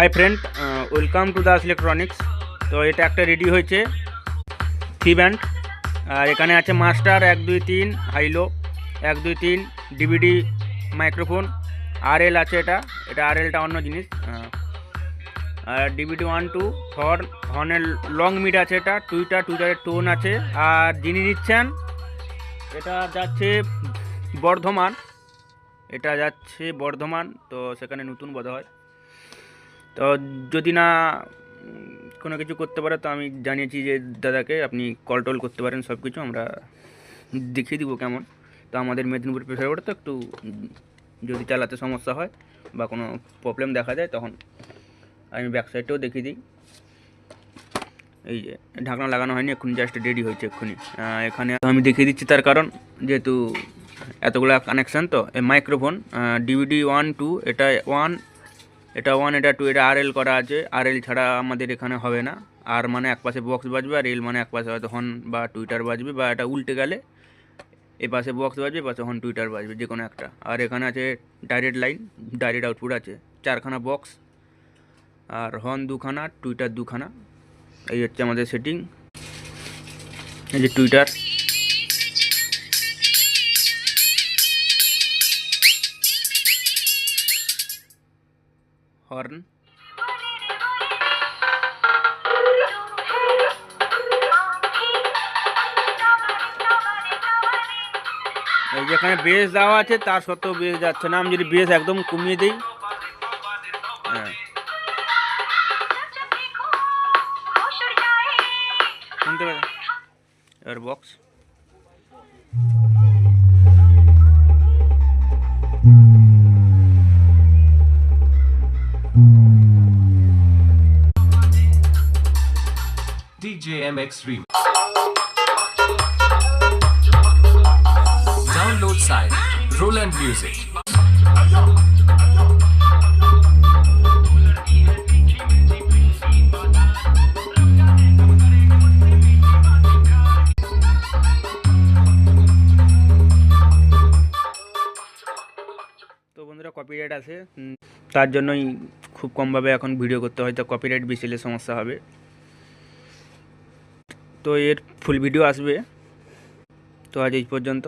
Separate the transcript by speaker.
Speaker 1: Hi friend, welcome to Das electronics. তো এটা একটা রেডি হয়েছে 3 ব্যান্ড, আর এখানে আছে মাস্টার 1 2 3 হাইলো 1 2 3 ডিভিডি মাইক্রোফোন, আরএল আছে। এটা আরএলটা অন্য জিনিস। আর ডিভিডি 1 2 হর্নের লং মিড আছে। এটা টুইটারের টোন আছে। আর যিনি নিচ্ছেন এটা যাচ্ছে বর্ধমান, তো সেখানে নতুন বোধ হয়। তো যদি না কোনো কিছু করতে পারে তো আমি জানিয়েছি যে দাদাকে আপনি কল টল করতে পারেন, সব কিছু আমরা দেখিয়ে দিব কেমন। তো আমাদের মেদিনীপুর প্রেসার তো একটু যদি চালাতে সমস্যা হয় বা কোনো প্রবলেম দেখা যায় তখন আমি ব্যাক সাইডটাও দেখিয়ে দিই। এই যে ঢাকনা লাগানো হয়নি, এক্ষুনি জাস্ট রেডি হয়েছে এক্ষুনি। এখানে আমি দেখিয়ে দিচ্ছি, তার কারণ যেহেতু এতগুলো কানেকশান। তো এই মাইক্রোফোন ডিভিডি 1 2, এটা 1, এটা 1, এটা 2, এটা আরএল করা আছে। আরএল ছাড়া আমাদের এখানে হবে না। আর মানে এক পাশে বক্স বাজবে, আর এল মানে এক পাশে হয়তো হর্ন বা টুইটার বাজবে, বা এটা উল্টে গেলে এ পাশে বক্স বাজবে, এ পাশে হর্ন টুইটার বাজবে, যে কোনো একটা। আর এখানে আছে ডাইরেক্ট লাইন, ডাইরেক্ট আউটপুট আছে 4খানা বক্স, আর হর্ন 2খানা, টুইটার 2খানা। এই হচ্ছে আমাদের সেটিং। এই যে টুইটার, হর্ন, এই যেখানে বেস দেওয়া আছে তার সত্ত্বেও বেস যাচ্ছে না। আমি যদি বেস একদম কমিয়ে দিই, হ্যাঁ শুনতে পাবেন। এবার box,
Speaker 2: DJ MX Remix. Download site Roland Music.
Speaker 1: তো বন্ধুরা কপিরাইট আছে, তার জন্যই খুব কমভাবে এখন ভিডিও করতে হয়। তো কপিরাইট বেশি হলে সমস্যা হবে। তো এর ফুল ভিডিও আসবে। তো আজ এই পর্যন্ত।